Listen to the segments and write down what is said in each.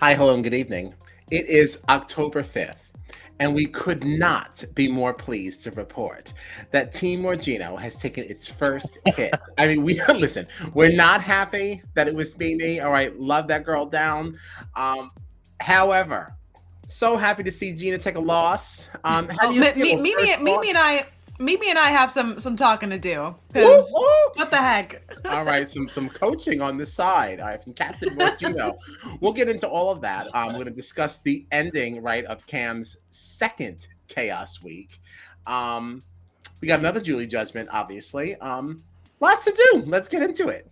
Hi, hello, and good evening. It is October 5th, and we could not be more pleased to report that Team Morgino has taken its first hit. I mean, we listen, we're not happy that it was Mimi. All right, love that girl down. Um, however, so happy to see Gina take a loss. How Oh, do you feel? Mimi, First thoughts? Mimi and I have some talking to do. Woo, Because woo. what the heck? All right, some coaching on the side. All right, from Captain Mortino. We'll get into all of that. We're going to discuss the ending, right, of Cam's second Chaos Week. Um, we got another Julie Judgment, obviously. Lots to do. Let's get into it.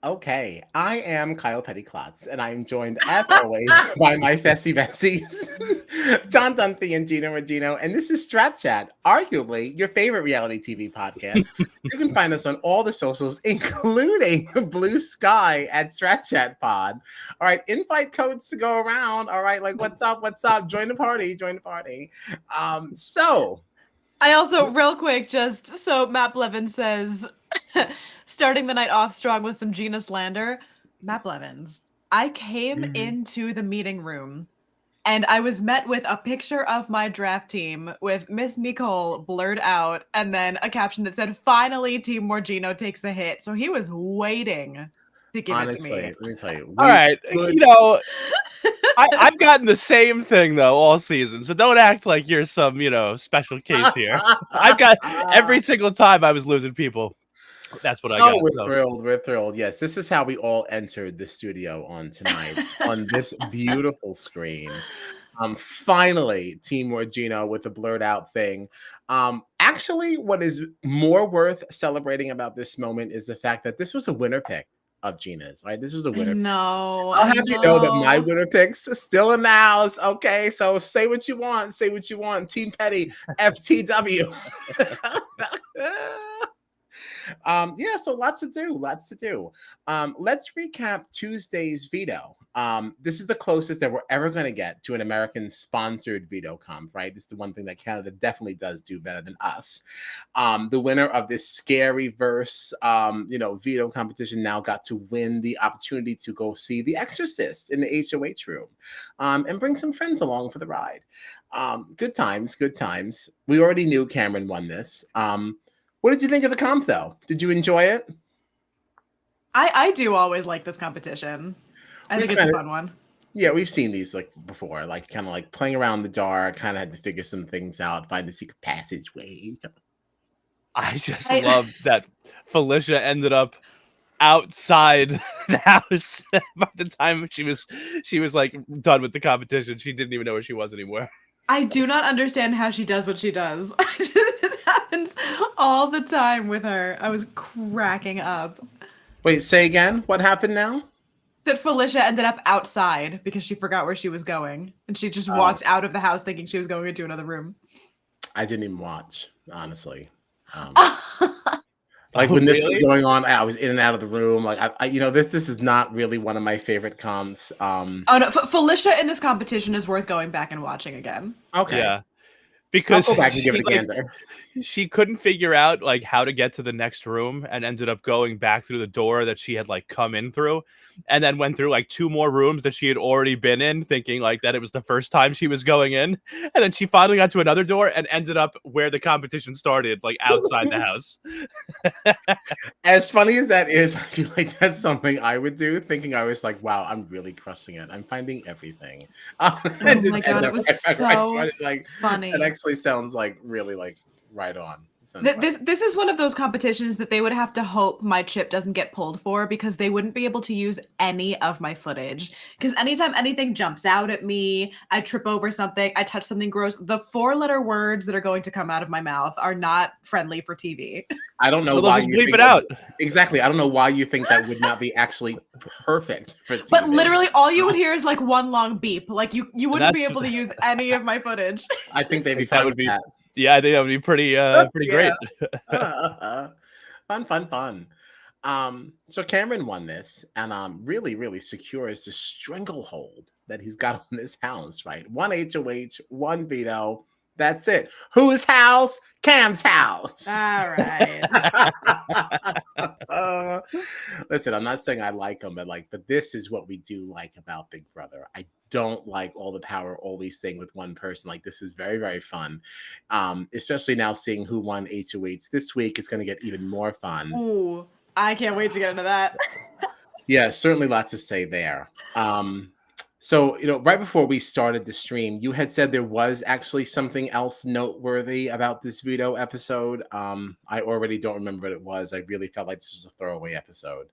Okay, I am Kyle Pettyklotz, and I am joined, as always, by my Fessy besties, John Dunphy and Gina Regino, and this is Strat Chat, arguably your favorite reality TV podcast. You can find us on all the socials, including Blue Sky at Strat Chat Pod. All right, invite codes to go around. All right, like what's up? What's up? Join the party. Join the party. So I also, real quick, just so Matt Blevins says, starting the night off strong with some Gina slander. Matt Blevins, I came into the meeting room and I was met with a picture of my draft team with Miss Nicole blurred out and then a caption that said, "Finally, Team Morgino takes a hit." So he was waiting to give it to honestly, me. let me tell you, All right, I've gotten the same thing though all season, so don't act like you're some special case here. I've got every single time I was losing people. That's what I got. Oh, we're So. thrilled. We're thrilled. Yes, this is how we all entered the studio on tonight on this beautiful screen. Finally, Team Morgino with the blurred out thing. Actually, what is more worth celebrating about this moment is the fact that this was a winner pick of Gina's, right? This was a I winner. know. I'll have you know that my winner picks are still in the house. Okay, so say what you want. Say what you want. Team Petty, FTW. Yeah, so lots to do, lots to do. Let's recap Tuesday's veto. This is the closest that we're ever going to get to an American sponsored veto comp, right? This is the one thing that Canada definitely does do better than us. The winner of this scary verse, veto competition now got to win the opportunity to go see The Exorcist in the HOH room and bring some friends along for the ride. Good times, good times. We already knew Cameron won this. What did you think of the comp, though? Did you enjoy it? I do always like this competition. I think it's a fun one. Yeah, we've seen these like before, like kind of like playing around the dark, kind of had to figure some things out, find the secret passageway. I just loved that Felicia ended up outside the house by the time she was like done with the competition. She didn't even know where she was anymore. I do not understand how she does what she does. This happens all the time with her. I was cracking up. Wait, say again? What happened now? That Felicia ended up outside because she forgot where she was going. And she just walked out of the house thinking she was going into another room. I didn't even watch, honestly. Like when this was going on, I was in and out of the room. Like this is not really one of my favorite comps. Oh no, Felicia in this competition is worth going back and watching again. Okay, yeah, because I'll go back and give it a gander. She couldn't figure out like how to get to the next room and ended up going back through the door that she had like come in through, and then went through like two more rooms that she had already been in, thinking like that it was the first time she was going in, and then she finally got to another door and ended up where the competition started, like outside the house. As funny as that is, I feel like that's something I would do, thinking I was like, wow, I'm really crushing it. I'm finding everything. Oh my god, it was so like, funny. It actually sounds like really like right on. This is one of those competitions that they would have to hope my chip doesn't get pulled for, because they wouldn't be able to use any of my footage. Because anytime anything jumps out at me, I trip over something, I touch something gross, the 4-letter words that are going to come out of my mouth are not friendly for TV. I don't know Well, why just you bleep think it out. Exactly. I don't know why you think that would not be actually perfect for TV. But literally all you would hear is like one long beep. Like you wouldn't be that's- able to use any of my footage. I think they'd be Like, fine that would with be that. yeah, I think that would be pretty great. Fun. So Cameron won this, and really, really secures the stranglehold that he's got on this house, right? 1 HOH, 1 veto. That's it. Whose house? Cam's house. All right. Listen, I'm not saying I like him, but this is what we do like about Big Brother. I don't like all the power always staying with one person. Like, this is very, very fun. Especially now seeing who won HOH this week. It's going to get even more fun. Ooh, I can't wait to get into that. Yeah, certainly lots to say there. So, right before we started the stream, you had said there was actually something else noteworthy about this veto episode. I already don't remember what it was. I really felt like this was a throwaway episode.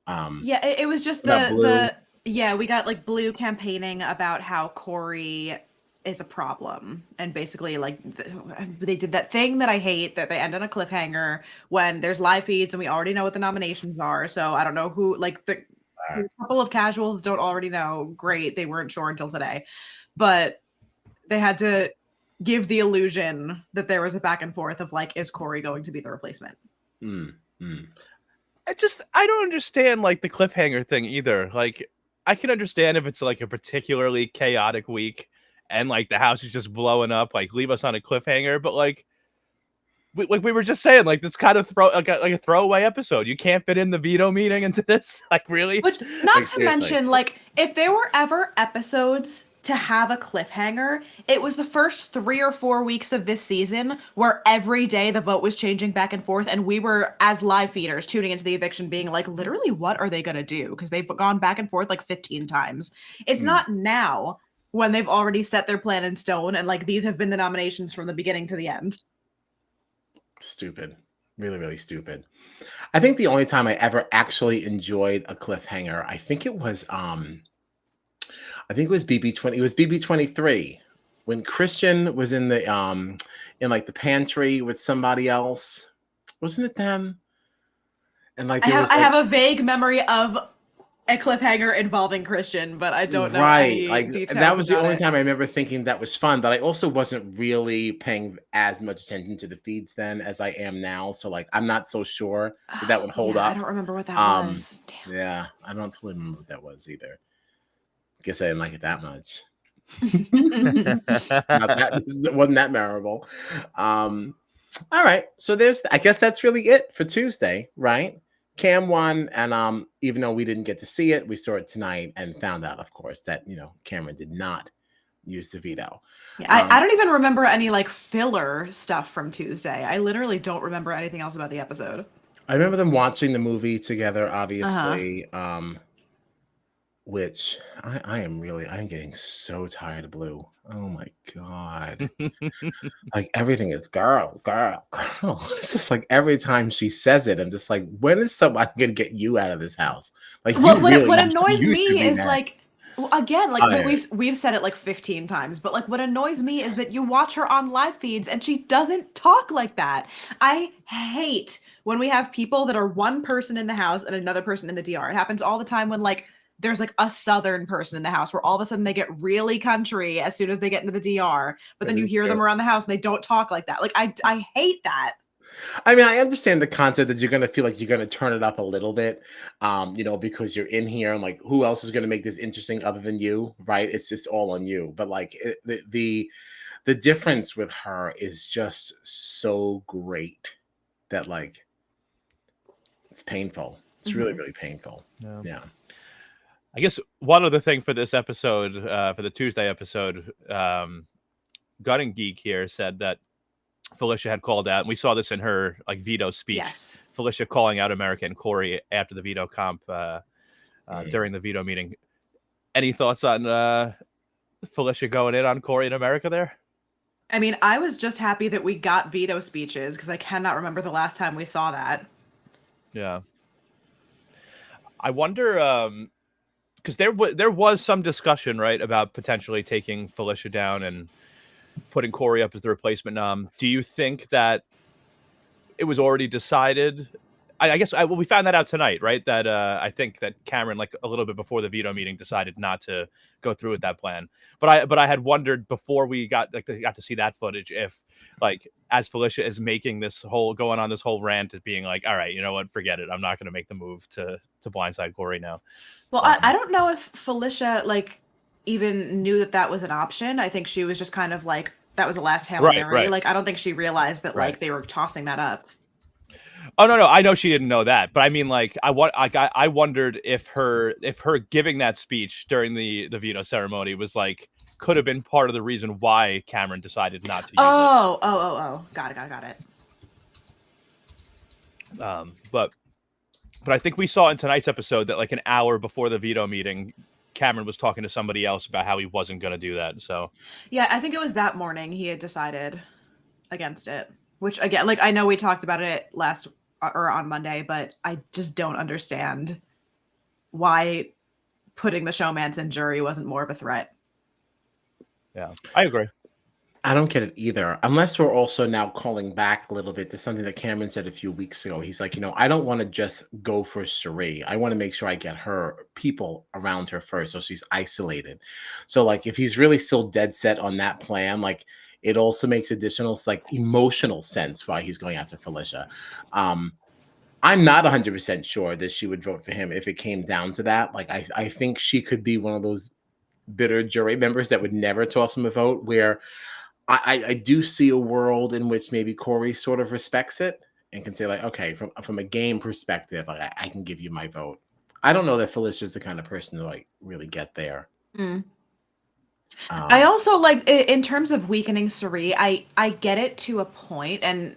Yeah, it was just we got like Blue campaigning about how Corey is a problem, and basically like they did that thing that I hate, that they end on a cliffhanger when there's live feeds and we already know what the nominations are. So I don't know who, like a couple of casuals don't already know. Great, they weren't sure until today, but they had to give the illusion that there was a back and forth of like, is Corey going to be the replacement? I don't understand like the cliffhanger thing either. Like, I can understand if it's like a particularly chaotic week and like the house is just blowing up, like leave us on a cliffhanger. But like we were just saying, like this kind of like a throwaway episode. You can't fit in the veto meeting into this, like really. Which, not Like, to seriously. mention, like if there were ever episodes to have a cliffhanger, it was the first 3 or 4 weeks of this season where every day the vote was changing back and forth, and we were, as live feeders, tuning into the eviction being like, literally, what are they going to do? Because they've gone back and forth like 15 times. It's not now when they've already set their plan in stone and like these have been the nominations from the beginning to the end. Stupid. Really, really stupid. I think the only time I ever actually enjoyed a cliffhanger, I think it was BB20. It was BB23 when Christian was in the in like the pantry with somebody else. Wasn't it them? And like I have a vague memory of a cliffhanger involving Christian, but I don't know any details. That was the about only it. time I remember thinking that was fun, but I also wasn't really paying as much attention to the feeds then as I am now. So like, I'm not so sure that would hold up. I don't remember what that was. Damn. Yeah, I don't totally remember what that was either. Guess I didn't like it that much. It wasn't that memorable. All right, so I guess that's really it for Tuesday, right? Cam won, and even though we didn't get to see it, we saw it tonight and found out, of course, that Cameron did not use the veto. Yeah, I don't even remember any like filler stuff from Tuesday. I literally don't remember anything else about the episode. I remember them watching the movie together, obviously. Which I'm getting so tired of Blue. Oh my god. Like everything is girl. It's just like every time she says it, I'm just like, when is somebody gonna get you out of this house? Like what annoys me is like, again, like we've said it like 15 times, but like what annoys me is that you watch her on live feeds and she doesn't talk like that. I hate when we have people that are one person in the house and another person in the DR. It happens all the time when like there's like a Southern person in the house where all of a sudden they get really country as soon as they get into the DR, but then you hear them around the house and they don't talk like that. Like I hate that. I mean, I understand the concept that you're going to feel like you're going to turn it up a little bit, because you're in here and like, who else is going to make this interesting other than you, right? It's just all on you. But like the difference with her is just so great that like, it's painful. It's really, really painful. Yeah. I guess one other thing for this episode, for the Tuesday episode, Gun and Geek here said that Felicia had called out, and we saw this in her like veto speech. Yes. Felicia calling out America and Corey after the veto comp during the veto meeting. Any thoughts on Felicia going in on Corey and America there? I mean, I was just happy that we got veto speeches because I cannot remember the last time we saw that. Yeah. I wonder, because there was some discussion, right, about potentially taking Felicia down and putting Corey up as the replacement. Do you think that it was already decided? I guess well, we found that out tonight, right? That I think that Cameron, like a little bit before the veto meeting, decided not to go through with that plan. But I had wondered before we got to see that footage if, like, as Felicia is making going on this whole rant, at being like, all right, you know what, forget it, I'm not going to make the move to blindside Corey now. Well, I don't know if Felicia like even knew that that was an option. I think she was just kind of like that was a last Hail Right, Mary. right. Like I don't think she realized that Right. like they were tossing that up. Oh no, I know she didn't know that, but I mean, like, I wondered if her giving that speech during the veto ceremony was like could have been part of the reason why Cameron decided not to use Oh. Got it. it. But I think we saw in tonight's episode that like an hour before the veto meeting, Cameron was talking to somebody else about how he wasn't going to do that. So Yeah, I think it was that morning he had decided against it. Which again, like I know we talked about it last or on Monday, but I just don't understand why putting the showmance in jury wasn't more of a threat. yeah, I agree. I don't get it either, unless we're also now calling back a little bit to something that Cameron said a few weeks ago. He's like, I don't want to just go for Suri. I want to make sure I get her people around her first, so she's isolated. So, like, if he's really still dead set on that plan, like, it also makes additional, like, emotional sense why he's going after Felicia. I'm not 100% sure that she would vote for him if it came down to that. Like, I think she could be one of those bitter jury members that would never toss him a vote, where I do see a world in which maybe Corey sort of respects it and can say, like, okay, from a game perspective, like, I can give you my vote. I don't know that Felicia's the kind of person to like really get there. I also like in terms of weakening Suri, I get it to a point, and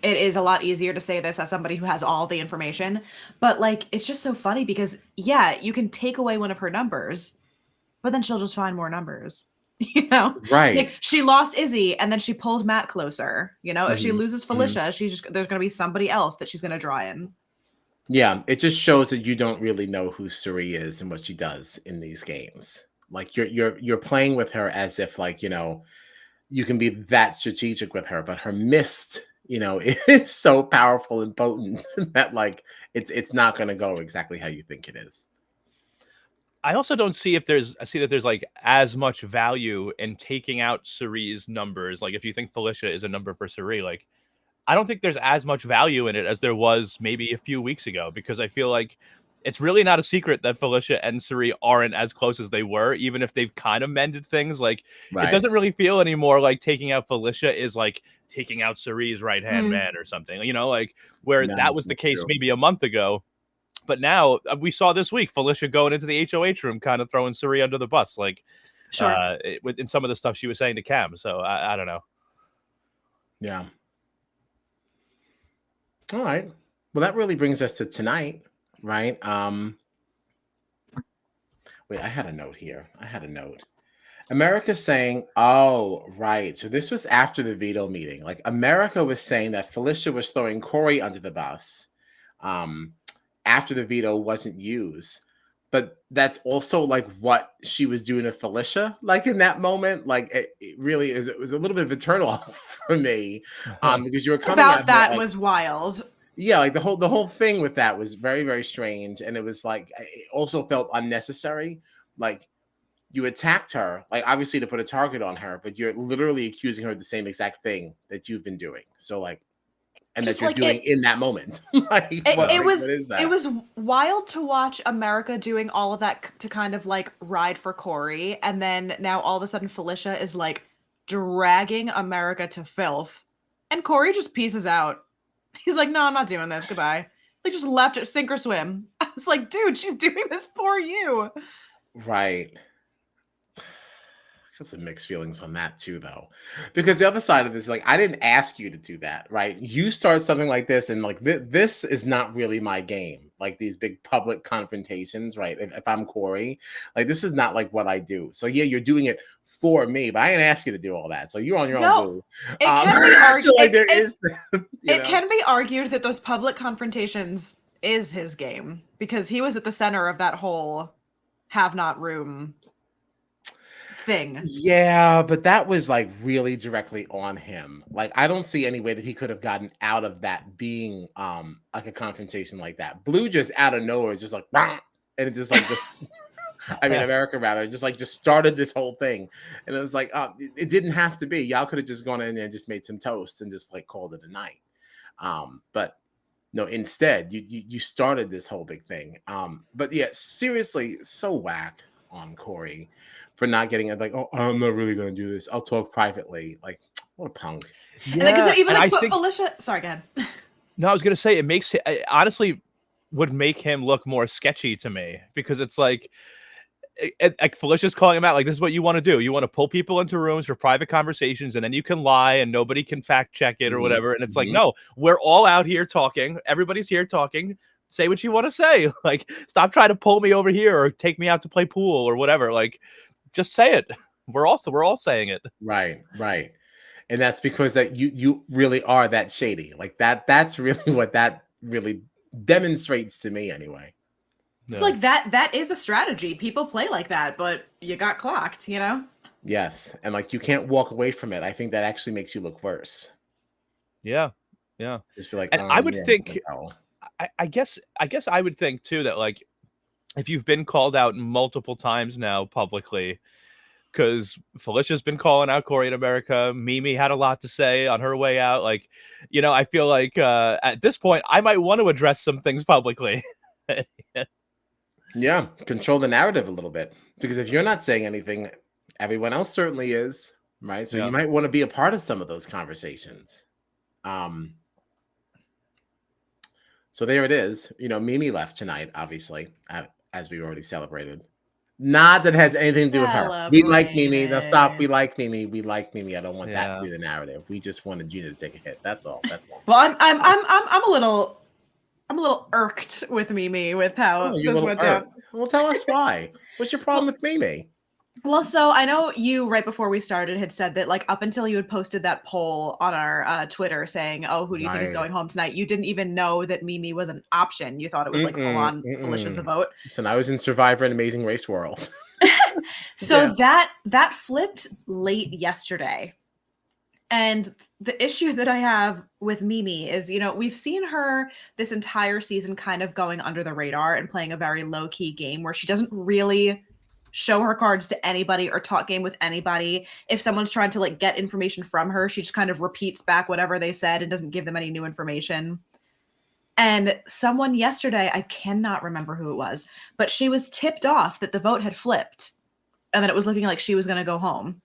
it is a lot easier to say this as somebody who has all the information, but like it's just so funny because yeah, you can take away one of her numbers, but then she'll just find more numbers. Right. Like she lost Izzy and then she pulled Matt closer. If she Mhm. loses Felicia, there's gonna be somebody else that she's gonna draw in. Yeah, it just shows that you don't really know who Suri is and what she does in these games. Like you're playing with her as if, like, you can be that strategic with her, but her mist, is so powerful and potent that, like, it's not going to go exactly how you think it is. I also don't see I see that there's like as much value in taking out Suri's numbers. Like if you think Felicia is a number for Suri, like I don't think there's as much value in it as there was maybe a few weeks ago, because I feel like it's really not a secret that Felicia and Suri aren't as close as they were, even if they've kind of mended things. Like it doesn't really feel anymore like taking out Felicia is like taking out Suri's right-hand man or something, like where No, that was the that's case true. maybe a month ago. But now we saw this week Felicia going into the HOH room, kind of throwing Suri under the bus, like Sure. in some of the stuff she was saying to Cam. So I don't know. Yeah. All right. Well, that really brings us to tonight, right? Wait, I had a note here. America saying, oh, right. So this was after the veto meeting. Like, America was saying that Felicia was throwing Corey under the bus after the veto wasn't used. But that's also like what she was doing to Felicia, like in that moment. Like it really is. It was a little bit of a turnoff for me, because you were coming at About her that like, was wild. yeah, like the whole thing with that was very, very strange, and it was like it also felt unnecessary. Like, you attacked her, like, obviously to put a target on her, but you're literally accusing her of the same exact thing that you've been doing. So, like, and Just that you're like doing in that moment. Like, what is that? It was wild to watch America doing all of that to kind of like ride for Corey, and then now all of a sudden Felicia is like dragging America to filth, and Corey just pieces out. He's like, "No, I'm not doing this. Goodbye." They just left it, sink or swim. I was like, "Dude, she's doing this for you." Right. Got some mixed feelings on that too, though, because the other side of this is like, I didn't ask you to do that, right? You start something like this, and like this is not really my game. Like these big public confrontations, right? If I'm Corey, like this is not like what I do. So yeah, you're doing it for me, but I didn't ask you to do all that. So you're on your own, No, boo. it can be argued. So like there is, it can be argued that those public confrontations is his game because he was at the center of that whole have not room thing. Yeah, but that was like really directly on him. Like I don't see any way that he could have gotten out of that being like a confrontation like that. Blue just out of nowhere is just like "Bah!" and it just like just I mean America rather just started this whole thing. And it was like it didn't have to be. Y'all could have just gone in there and just made some toast and just like called it a night. But no, instead you started this whole big thing. But yeah, seriously, so whack on Corey for not getting it. Like, oh, I'm not really gonna do this. I'll talk privately. Like, what a punk. Yeah, and like, even like think, Felicia. Sorry, go ahead. No, I was gonna say it honestly would make him look more sketchy to me because it's like Felicia's calling him out. Like, this is what you want to do. You want to pull people into rooms for private conversations, and then you can lie, and nobody can fact check it or whatever. And it's like, no, we're all out here talking. Everybody's here talking. Say what you want to say. Like, stop trying to pull me over here or take me out to play pool or whatever. Like, just say it. We're all saying it. Right. And that's because that you really are that shady. Like that's really what that really demonstrates to me anyway. It's like that is a strategy. People play like that, but you got clocked, you know? Yes. And like you can't walk away from it. I think that actually makes you look worse. Yeah. Just be like, and I would think I guess I would think too that like if you've been called out multiple times now publicly, because Felicia's been calling out Corey in America, Meme had a lot to say on her way out. Like, you know, I feel like at this point I might want to address some things publicly. Yeah, control the narrative a little bit. Because if you're not saying anything, everyone else certainly is, right? So you might want to be a part of some of those conversations. So there it is. You know, Meme left tonight, obviously, as we already celebrated. Not that it has anything to do with her. We like Meme. Now stop. We like Meme. We like Meme. I don't want that to be the narrative. We just wanted Gina to take a hit. That's all. Well, I'm a little irked with Meme with how this went down. Well, tell us why. What's your problem with Meme? Well, so I know you right before we started had said that like up until you had posted that poll on our Twitter saying, "Oh, who do you think is going home tonight?" You didn't even know that Meme was an option. You thought it was like full on Felicia's the vote. Listen, I was in Survivor and Amazing Race World. So that flipped late yesterday. And the issue that I have with Meme is, you know, we've seen her this entire season kind of going under the radar and playing a very low key game where she doesn't really show her cards to anybody or talk game with anybody. If someone's trying to like get information from her, she just kind of repeats back whatever they said and doesn't give them any new information. And someone yesterday, I cannot remember who it was, but she was tipped off that the vote had flipped and that it was looking like she was going to go home.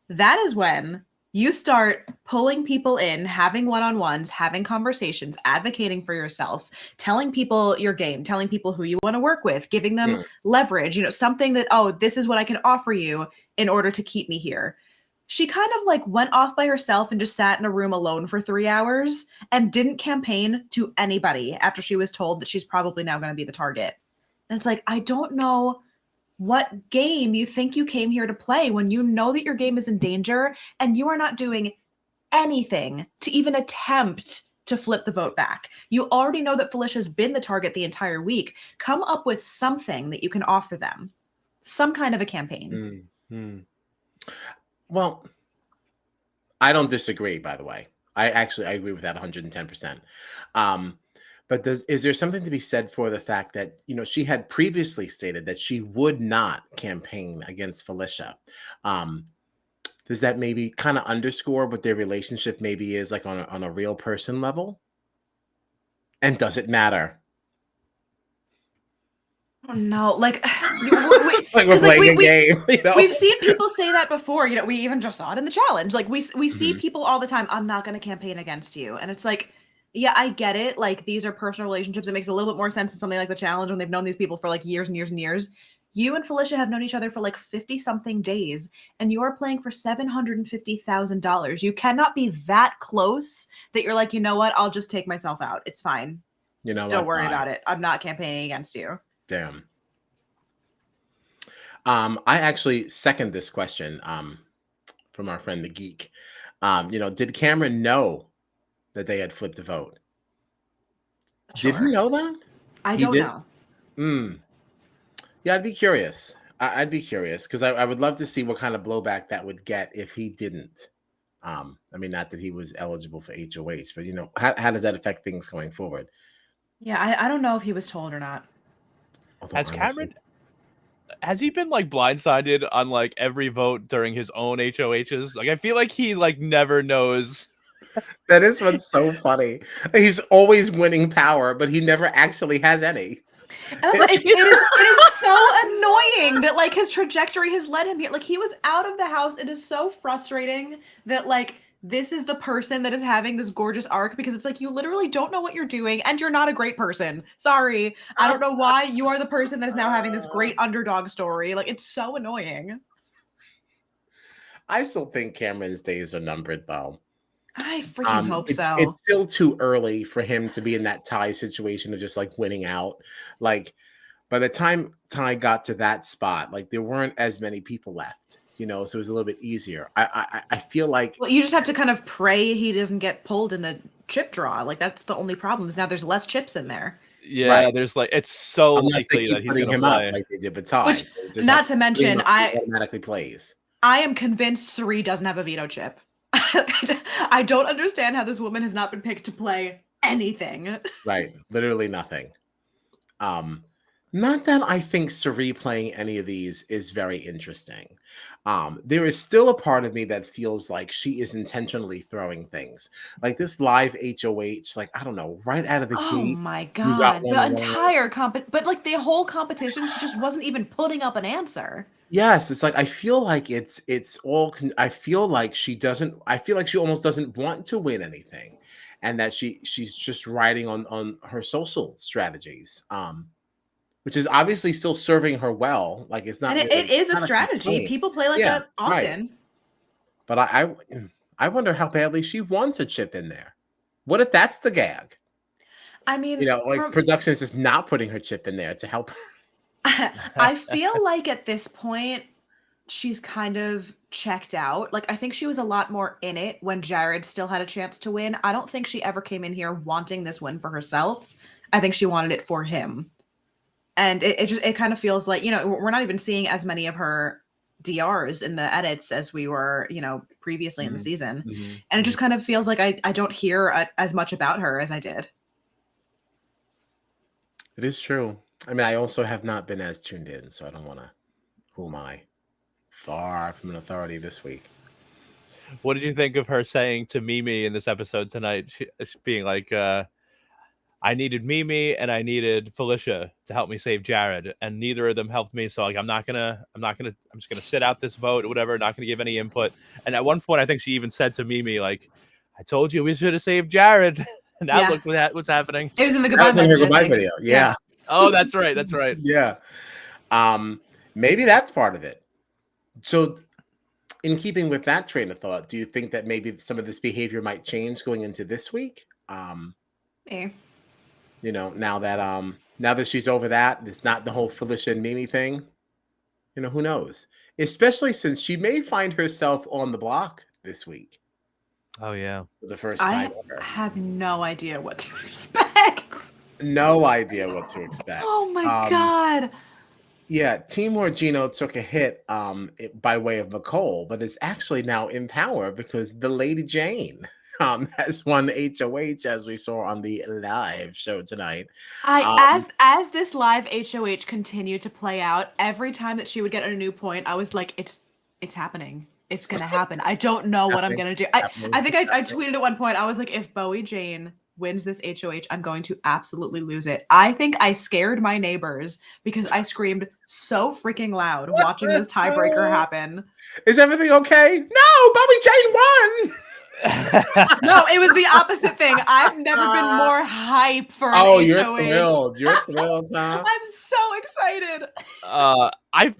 That is when you start pulling people in, having one-on-ones, having conversations, advocating for yourself, telling people your game, telling people who you want to work with, giving them leverage, you know, something that, oh, this is what I can offer you in order to keep me here. She kind of like went off by herself and just sat in a room alone for 3 hours and didn't campaign to anybody after she was told that she's probably now going to be the target. And it's like, I don't know what game you think you came here to play when you know that your game is in danger and you are not doing anything to even attempt to flip the vote back. You already know that Felicia's been the target the entire week. Come up with something that you can offer them. Some kind of a campaign. Well, I don't disagree, by the way. I agree with that 110%. But is there something to be said for the fact that, you know, she had previously stated that she would not campaign against Felicia? Does that maybe kind of underscore what their relationship maybe is like on a real person level? And does it matter? Oh, no, like, like we're playing a game. You know? We've seen people say that before. You know, we even just saw it in the challenge. Like we see people all the time. I'm not going to campaign against you, and it's like, yeah, I get it. Like these are personal relationships. It makes a little bit more sense in something like the challenge when they've known these people for like years and years and years. You and Felicia have known each other for like 50 something days, and you are playing for $750,000. You cannot be that close that you're like, you know what? I'll just take myself out. It's fine. You know, don't worry about it. I'm not campaigning against you. Damn. I actually second this question from our friend the geek. Did Cameron know that they had flipped the vote? Did he Sure. know that? I He don't did? know. Yeah, I'd be curious. I'd be curious because I would love to see what kind of blowback that would get if he didn't. I mean, not that he was eligible for HOH, but how does that affect things going forward? Yeah, I don't know if he was told or not. Although Has honestly, Cameron has he been like blindsided on like every vote during his own HOHs? Like I feel like he like never knows. that is what's so funny. He's always winning power, but he never actually has any. And that's why it is so annoying that like his trajectory has led him here. Like he was out of the house. It is so frustrating that like this is the person that is having this gorgeous arc because it's like you literally don't know what you're doing and you're not a great person. Sorry. I don't know why you are the person that is now having this great underdog story. Like it's so annoying. I still think Cameron's days are numbered, though. I freaking hope It's so. it's still too early for him to be in that Ty situation of just like winning out. Like by the time Ty got to that spot, like there weren't as many people left, so it was a little bit easier. I feel like Well, you just have to kind of pray he doesn't get pulled in the chip draw. Like that's the only problem is now there's less chips in there. Yeah, right, there's like it's so unless they likely that keep he's putting gonna him up play. like they did with Ty. Which, It's just like not to putting him mention, up, he automatically plays. I am convinced Suri doesn't have a veto chip. I don't understand how this woman has not been picked to play anything. Right, literally nothing. Not that I think Suri playing any of these is very interesting. There is still a part of me that feels like she is intentionally throwing things. Like this live HOH, like I don't know, right out of the Oh gate, my you got god. one The wrong. entire but like the whole competition, she just wasn't even putting up an answer. Yes, it's like I feel like it's all I feel like she doesn't I feel like she almost doesn't want to win anything and that she's just riding on her social strategies. Which is obviously still serving her well. Like it's And not it really is a not a strategy. complaint. People play like Yeah, that right. often. But I wonder how badly she wants a chip in there. What if that's the gag? I mean, Like from production is just not putting her chip in there to help her. I feel like at this point she's kind of checked out. Like I think she was a lot more in it when Jared still had a chance to win. I don't think she ever came in here wanting this win for herself. I think she wanted it for him. And it kind of feels like, we're not even seeing as many of her DRs in the edits as we were, previously in the Mhm, season. mhm, And it mhm. just kind of feels like I don't hear as much about her as I did. It is true. I mean, I also have not been as tuned in, so I don't want to. Who am I? Far from an authority this week. What did you think of her saying to Mimi in this episode tonight? She being like, I needed Mimi and I needed Felicia to help me save Jared, and neither of them helped me. So like, I'm just gonna sit out this vote or whatever. Not gonna give any input. And at one point, I think she even said to Mimi, like, I told you we should have saved Jared. And now Yeah. look what's happening. It was in the That goodbye was in her message, I goodbye think. video. Yeah. Yeah. Oh, that's right. That's right. Yeah. Maybe that's part of it. So in keeping with that train of thought, do you think that maybe some of this behavior might change going into this week? Eh. Now that she's over that, it's not the whole Felicia and Mimi thing. Who knows? Especially since she may find herself on the block this week Oh yeah. for the first time I ever. have no idea what to expect. No idea what to expect. Oh my god. Yeah, Team Orgino took a hit by way of Nicole, but is actually now in power because the Lady Jane has won HOH as we saw on the live show tonight. As this live HOH continued to play out, every time that she would get a new point, I was like, it's happening. It's gonna happen. I don't know what I'm Happening, gonna do. happening, I think I happening. tweeted at one point, I was like, if Bowie Jane wins this HOH, I'm going to absolutely lose it. I think I scared my neighbors because I screamed so freaking loud watching this tiebreaker happen. Is everything okay? No, Bobby Jane won. No, it was the opposite thing. I've never been more hype for an Oh, HOH. you're thrilled. You're thrilled, huh? I'm so excited. I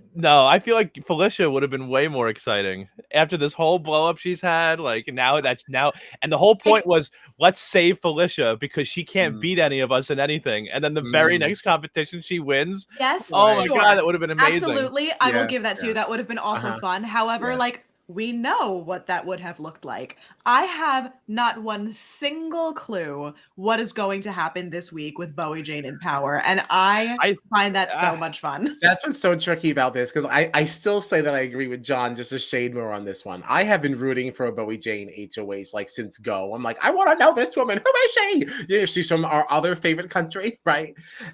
feel like Felicia would have been way more exciting after this whole blow up she's had. Like now, and the whole point was let's save Felicia because she can't beat any of us in anything. And then the very next competition she wins. Yes. Oh my sure. God, that would have been amazing. Absolutely. I will Yeah, give that to you. That would have been also fun. However, Yeah. like, we know what that would have looked like. I have not one single clue what is going to happen this week with Bowie Jane in Power. And I find that so much fun. That's what's so tricky about this, because I still say that I agree with John, just a shade more on this one. I have been rooting for a Bowie Jane HOH like since Go. I'm like, I want to know this woman. Who is she? Yeah, she's from our other favorite country, right?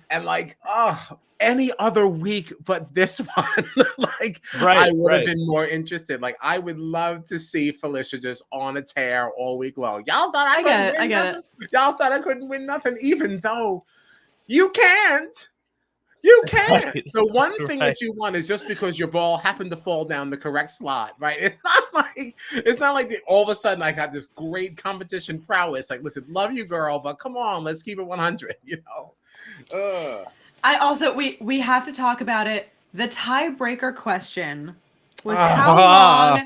And like, oh, any other week but this one, like I would have been more interested. Like I would love to see Felicia just on a tear all week long. Y'all thought I get it. Y'all thought I couldn't win nothing, even though you can't. You can't. Right. The one thing that you want is just because your ball happened to fall down the correct slot, right? It's not like all of a sudden I got this great competition prowess. Like, listen, love you, girl, but come on, let's keep it 100. You know. I also we have to talk about it. The tiebreaker question was how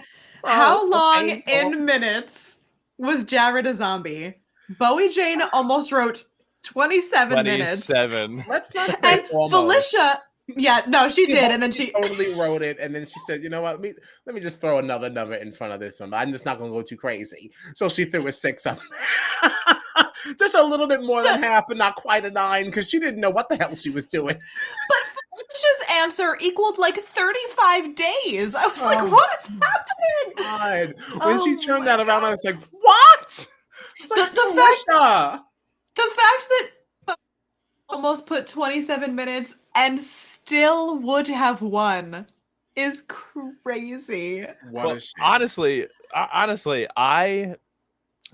long in minutes was Jared a zombie? Bowie Jane almost wrote 27 minutes. Let's not say and Felicia. Yeah, no, she did, and then she totally wrote it, and then she said, "You know what? Let me just throw another number in front of this one. But I'm just not going to go too crazy." So she threw a 6 up, just a little bit more than half, but not quite a 9, because she didn't know what the hell she was doing. But Felicia's answer equaled like 35 days. I was like, "What is happening?" God. When she turned that around, I was like, "What?" It's like, the fact that almost put 27 minutes and still would have won is crazy. Well, honestly,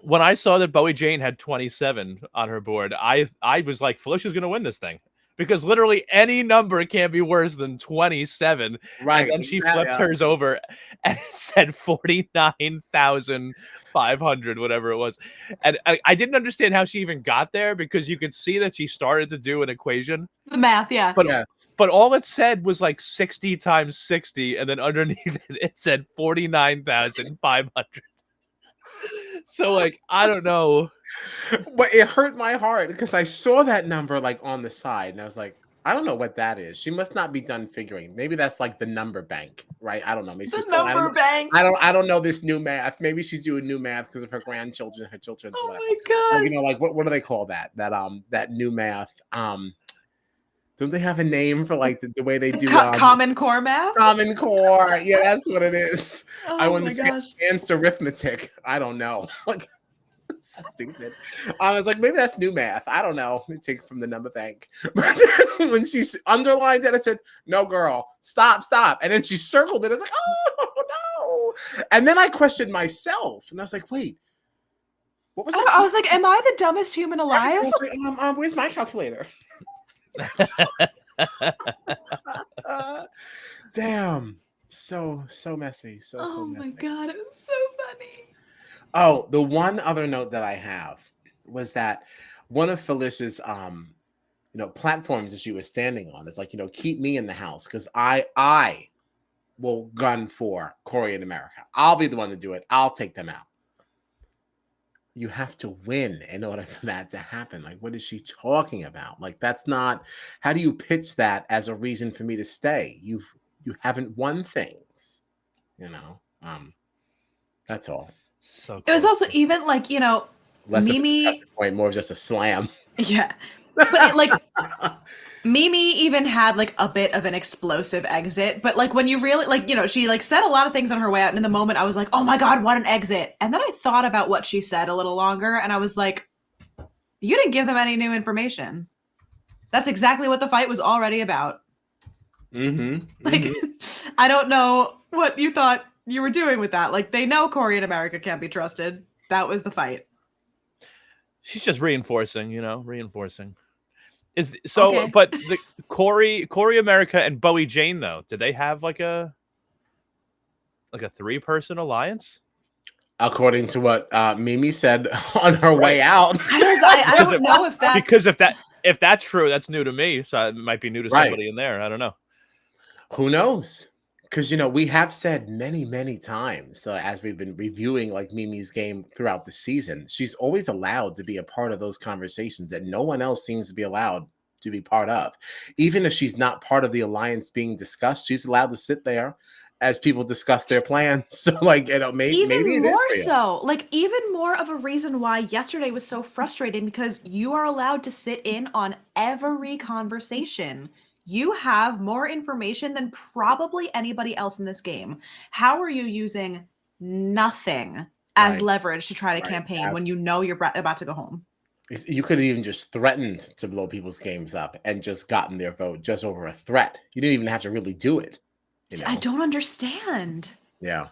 when I saw that Bowie Jane had 27 on her board, I was like, Felicia's gonna win this thing. Because literally any number can't be worse than 27. Right. And then she flipped hers over and it said 49,500, whatever it was. And I didn't understand how she even got there, because you could see that she started to do an equation. The math, yeah. But all it said was like 60 times 60. And then underneath it said 49,500. So like, I don't know. But it hurt my heart because I saw that number like on the side and I was like, I don't know what that is. She must not be done figuring. Maybe that's like the number bank, right? I don't know. Maybe the number bank. I don't know this new math. Maybe she's doing new math because of her grandchildren, her children. Oh my God. Or, you know, like what do they call that? That new math. Don't they have a name for like the way they do Common Core math? Common Core. Yeah, that's what it is. Oh I want my to say advanced arithmetic. I don't know. Like, stupid. I was like, maybe that's new math. I don't know. Let me take it from the number bank. But then when she underlined it, I said, "No, girl, stop." And then she circled it. I was like, "Oh no!" And then I questioned myself, and I was like, "Wait, what was?" I was like, "Am I the dumbest human alive?" Like, where's my calculator? Damn, so messy. So messy. Oh my God, it was so funny. Oh, the one other note that I have was that one of Felicia's platforms that she was standing on is like, keep me in the house because I will gun for Corey in America. I'll be the one to do it. I'll take them out. You have to win in order for that to happen. Like, what is she talking about? Like, that's not. How do you pitch that as a reason for me to stay? You haven't won things. That's all. So it was also even like, less Meme, of a point, more of just a slam. Yeah. But Meme even had like a bit of an explosive exit, but like when you really she like said a lot of things on her way out, and in the moment I was like, oh my God, what an exit. And then I thought about what she said a little longer and I was like, you didn't give them any new information. That's exactly what the fight was already about. I don't know what you thought you were doing with that. Like, they know Corey in America can't be trusted. That was the fight. She's just reinforcing. But the Corey America and Bowie Jane though, did they have like a 3-person alliance? according to what Mimi said on her way out. I don't know if that because if that's true, that's new to me. So it might be new to somebody in there. I don't know. Who knows? Because we have said many, many times, as we've been reviewing like Mimi's game throughout the season, she's always allowed to be a part of those conversations that no one else seems to be allowed to be part of. Even if she's not part of the alliance being discussed, she's allowed to sit there as people discuss their plans. So, like, maybe even it is more real. so, like even more of a reason why yesterday was so frustrating, because you are allowed to sit in on every conversation. You have more information than probably anybody else in this game. How are you using nothing as Right. leverage to try to campaign when you know you're about to go home? You could have even just threatened to blow people's games up and just gotten their vote just over a threat. You didn't even have to really do it. I don't understand. Yeah.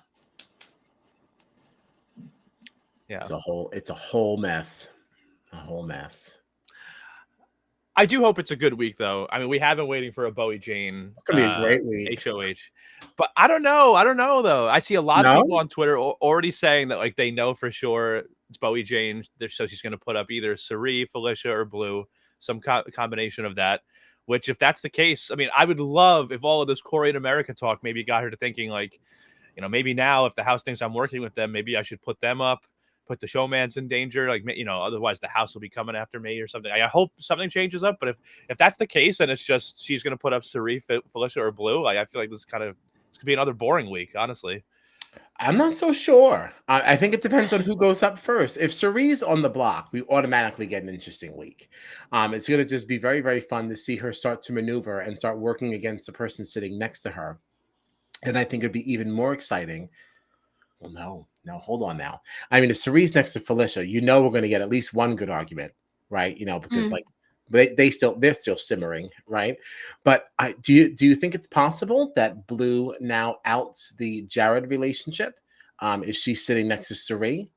Yeah. It's a whole mess. A whole mess. I do hope it's a good week, though. I mean, we have been waiting for a Bowie Jane. It's gonna be a great week. HOH. But I don't know. Though. I see a lot of people on Twitter already saying that like they know for sure it's Bowie Jane. So she's going to put up either Cirie, Felicia, or Blue, some combination of that. Which, if that's the case, I mean, I would love if all of this Korean America talk maybe got her to thinking like, maybe now if the house thinks I'm working with them, maybe I should put them up. Put the showmans in danger, like otherwise the house will be coming after me or something. I hope something changes up, but if that's the case and it's just she's going to put up Cirie, Felicia, or Blue, I feel like this could be another boring week, honestly. I'm not so sure. I think it depends on who goes up first. If Cirie's on the block, we automatically get an interesting week. It's going to just be very, very fun to see her start to maneuver and start working against the person sitting next to her. And I think it'd be even more exciting. Well, no, hold on now. I mean, if Cirie's next to Felicia, we're going to get at least one good argument, right? Because like they're still simmering, right? But do you think it's possible that Blue now outs the Jared relationship? Is she sitting next to Cirie?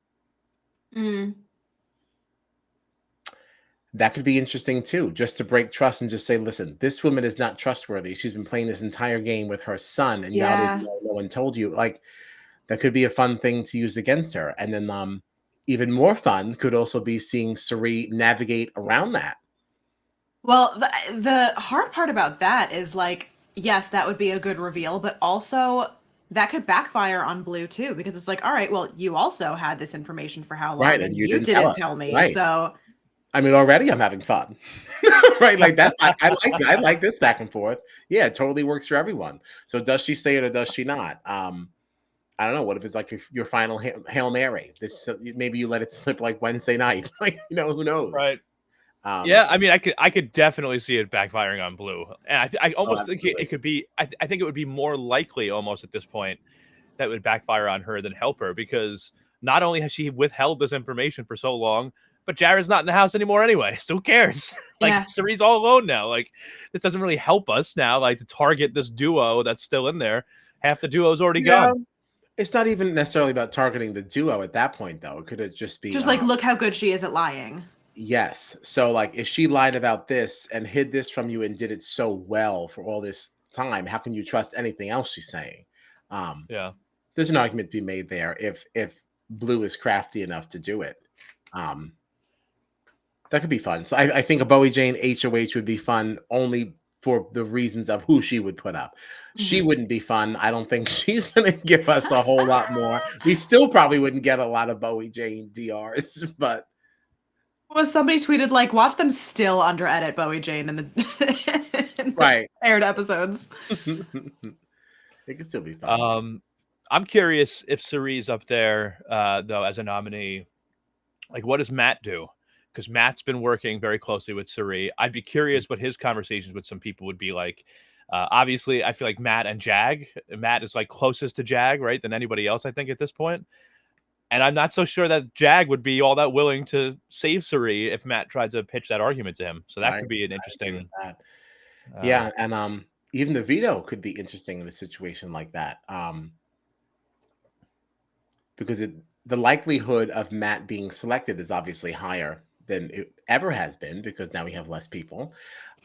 That could be interesting too, just to break trust and just say, listen, this woman is not trustworthy. She's been playing this entire game with her son, and no one told you. Like, that could be a fun thing to use against her. And then even more fun could also be seeing Cirie navigate around that. Well, the hard part about that is like, yes, that would be a good reveal, but also that could backfire on Blue too, because it's like, all right, well, you also had this information for how long, Right, and you didn't tell me. Right. So I mean, already I'm having fun. Right, like that. I like this back and forth. Yeah, it totally works for everyone. So does she say it or does she not? I don't know. What if it's like your final Hail Mary? Maybe you let it slip like Wednesday night. Like, who knows? Right. Yeah, I mean, I could definitely see it backfiring on Blue, and I almost think it could be. I think it would be more likely almost at this point that would backfire on her than help her, because not only has she withheld this information for so long, but Jared's not in the house anymore anyway. So who cares? Like, Cirie's all alone now. Like, this doesn't really help us now. Like, to target this duo that's still in there, half the duo's already gone. It's not even necessarily about targeting the duo at that point, though. It could just be like, look how good she is at lying. Yes. So, like, if she lied about this and hid this from you and did it so well for all this time, how can you trust anything else she's saying? There's an argument to be made there if Blue is crafty enough to do it. That could be fun. So I think a Bowie Jane HOH would be fun only for the reasons of who she would put up. She wouldn't be fun. I don't think she's going to give us a whole lot more. We still probably wouldn't get a lot of Bowie Jane DRs, but. Well, somebody tweeted, like, watch them still under edit Bowie Jane in the, right aired episodes. It could still be fun. I'm curious if Cirie's up there, though, as a nominee. Like, what does Matt do? Because Matt's been working very closely with Cirie. I'd be curious what his conversations with some people would be like. Obviously, I feel like Matt and Jag. Matt is like closest to Jag, right, than anybody else, I think, at this point. And I'm not so sure that Jag would be all that willing to save Cirie if Matt tried to pitch that argument to him. So that could be an interesting. Yeah, and even the veto could be interesting in a situation like that. Because the likelihood of Matt being selected is obviously higher than it ever has been, because now we have less people.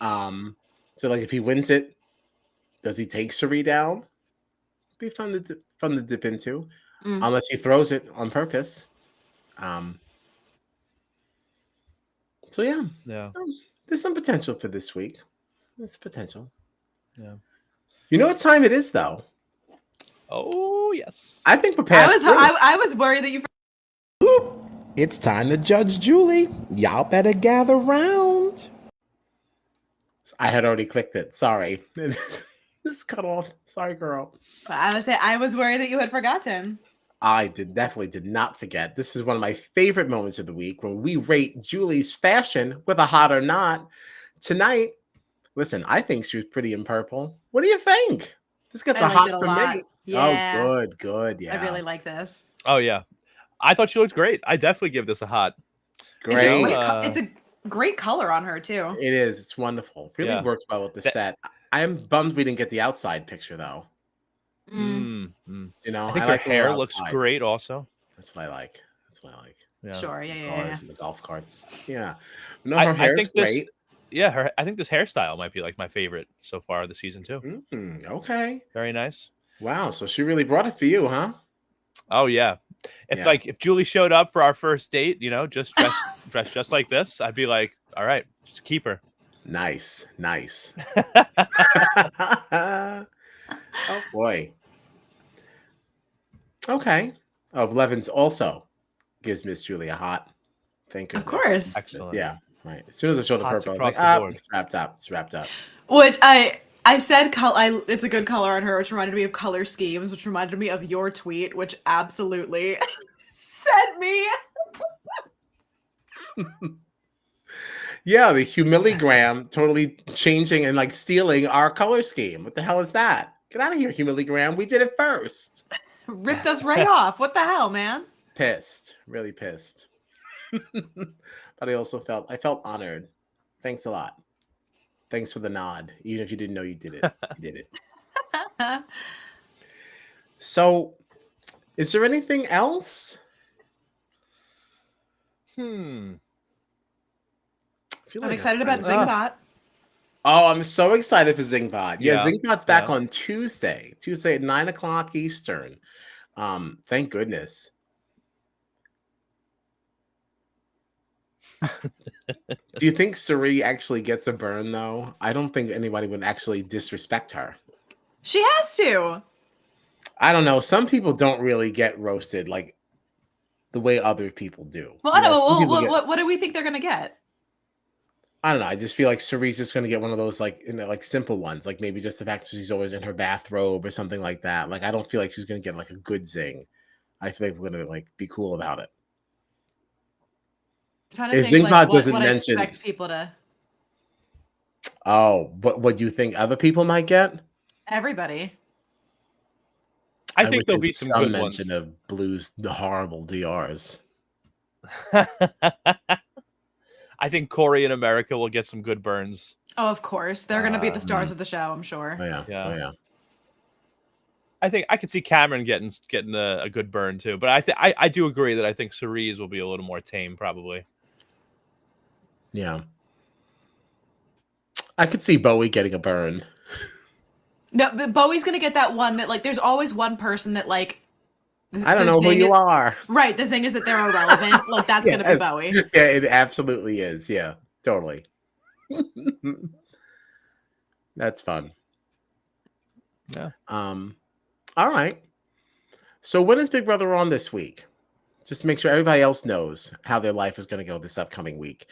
So, like, if he wins it, does he take Cirie down? Be fun to dip into. unless he throws it on purpose. So yeah, there's some potential for this week. There's potential. Yeah. You know what time it is, though? Oh yes. I think we're past. I was worried that you. It's time to judge Julie. Y'all better gather round. I had already clicked it. Sorry. This cut off. Sorry, girl. I was worried that you had forgotten. I definitely did not forget. This is one of my favorite moments of the week when we rate Julie's fashion with a hot or not. Tonight, listen, I think she was pretty in purple. What do you think? This gets a hot for me. Yeah. Oh, good. Yeah. I really like this. Oh, yeah. I thought she looked great. I definitely give this a hot. Great. It's a great color on her, too. It is. It's wonderful. Really works well with the set. I am bummed we didn't get the outside picture, though. You know, I think her hair looks great also. That's what I like. Yeah. Sure, yeah. And the golf carts. Yeah. No, her hair's great. I think this hairstyle might be like my favorite so far this season too. Okay. Very nice. Wow. So she really brought it for you, huh? Oh yeah. If Julie showed up for our first date, you know, just dressed just like this, I'd be like, all right, just keep her. Nice. Oh boy. Okay. Oh, Blevins also gives Miss Julie a hot. Thank you. Of course. Excellent. Yeah. Right. As soon as I showed the purple, I was like, it's wrapped up. Which I said it's a good color on her, which reminded me of color schemes, which reminded me of your tweet, which absolutely sent me. Yeah, the Humiligram totally changing and like stealing our color scheme. What the hell is that? Get out of here, Humiligram. We did it first. Ripped us right off. What the hell, man? Pissed. Really pissed. But I felt honored. Thanks a lot. Thanks for the nod. Even if you didn't know you did it. You did it. So, is there anything else? I'm excited about Zingbot. Oh, I'm so excited for Zingbot. Yeah, Zingbot's back on Tuesday at 9:00 Eastern. Thank goodness. Do you think Suri actually gets a burn, though? I don't think anybody would actually disrespect her. She has to. I don't know. Some people don't really get roasted like the way other people do. Well, I don't know. What do we think they're going to get? I don't know. I just feel like Suri's just going to get one of those like simple ones, like maybe just the fact that she's always in her bathrobe or something like that. Like I don't feel like she's going to get like a good zing. I feel like we're going to like be cool about it. Zingbot doesn't mention. Expect people to. Oh, but what do you think other people might get? Everybody. I think there'll be some good mention of the horrible DRs. I think Corey in America will get some good burns. Oh, of course. They're going to be the stars of the show, I'm sure. Oh, yeah. I think I could see Cameron getting a good burn too, but I do agree that I think Cerise will be a little more tame probably. Yeah. I could see Bowie getting a burn. No, but Bowie's going to get that one that like there's always one person that like I don't know who you are. Right. The thing is that they're irrelevant. Like that's going to be Bowie. Yeah, it absolutely is. Yeah, totally. That's fun. Yeah. All right. So when is Big Brother on this week? Just to make sure everybody else knows how their life is going to go this upcoming week.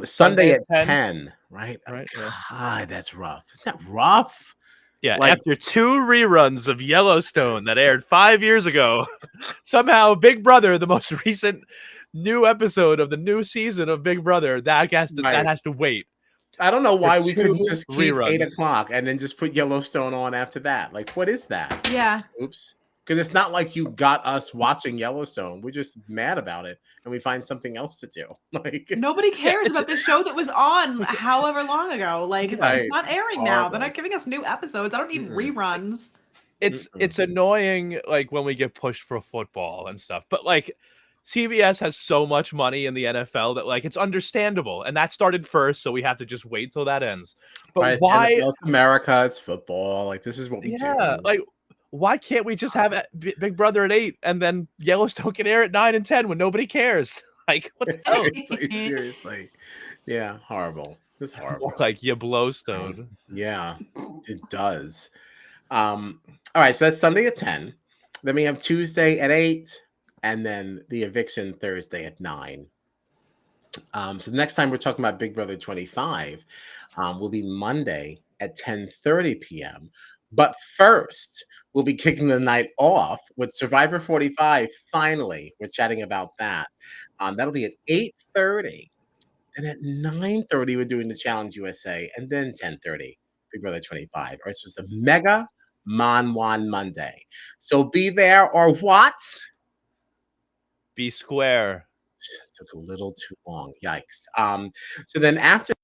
Sunday at 10, right? Right. God, that's rough. Isn't that rough? Yeah, after 2 reruns of Yellowstone that aired 5 years ago, somehow Big Brother, the most recent new episode of the new season of Big Brother, that has to wait. I don't know why we couldn't just keep 8:00 and then just put Yellowstone on after that. Like, what is that? Yeah. Oops. Because it's not like you got us watching Yellowstone. We're just mad about it, and we find something else to do. Like nobody cares about the show that was on however long ago. Like it's not airing now. They're not giving us new episodes. I don't need reruns. It's annoying, like when we get pushed for football and stuff. But like CBS has so much money in the NFL that like it's understandable, and that started first, so we have to just wait till that ends. But why? It's America, it's football. Like this is what we do. Like. why can't we just have Big Brother at 8 and then Yellowstone can air at 9 and 10 when nobody cares? Like, what the hell? Seriously. Yeah, horrible. It's horrible. More like Yellowstone. Yeah, it does. All right, so that's Sunday at 10. Then we have Tuesday at 8, and then the eviction Thursday at 9. So the next time we're talking about Big Brother 25 will be Monday at 10:30 p.m. But first, we'll be kicking the night off with Survivor 45. Finally, we're chatting about that. That'll be at 8:30. And at 9:30, we're doing the Challenge USA. And then 10:30, Big Brother 25. All right, so it's a mega Mon Monday. So be there or what? Be square. Took a little too long. Yikes. So then after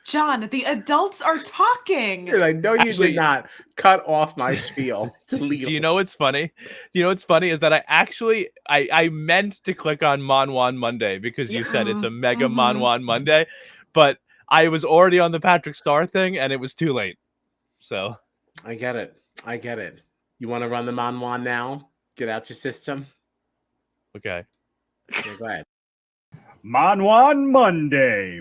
John, the adults are talking. I know you Actually- did not cut off my spiel to Do lead. you know what's funny? Do you know what's funny is that I meant to click on Mon Monday because you said it's a mega Mon Monday, but I was already on the Patrick Star thing and it was too late. So I get it. I get it. You want to run the Mon now? Get out your system. okay. Yeah, go ahead. Monwan Monday.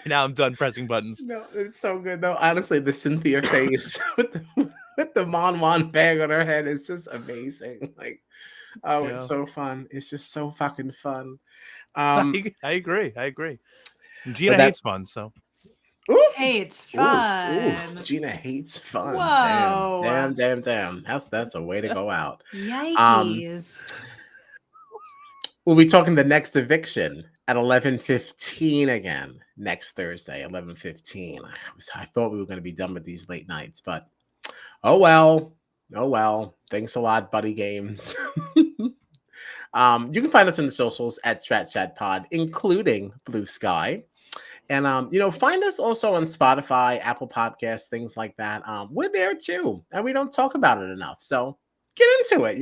Now I'm done pressing buttons. No, it's so good though. Honestly, the Cynthia face with the Mon bag on her head is just amazing. Like, oh, Yeah. it's so fun. It's just so fucking fun. I agree. Gina But that- hates fun, so Ooh, Hates ooh, fun. Gina hates fun. Whoa. Damn. That's a way to go out. Yikes. We'll be talking the next eviction at 11:15 again next Thursday, 11:15. I thought we were going to be done with these late nights, but oh well. Thanks a lot, Buddy Games. You can find us on the socials at Strat Chat Pod, including Blue Sky. And find us also on Spotify, Apple Podcasts, things like that. We're there too, and we don't talk about it enough. So get into it,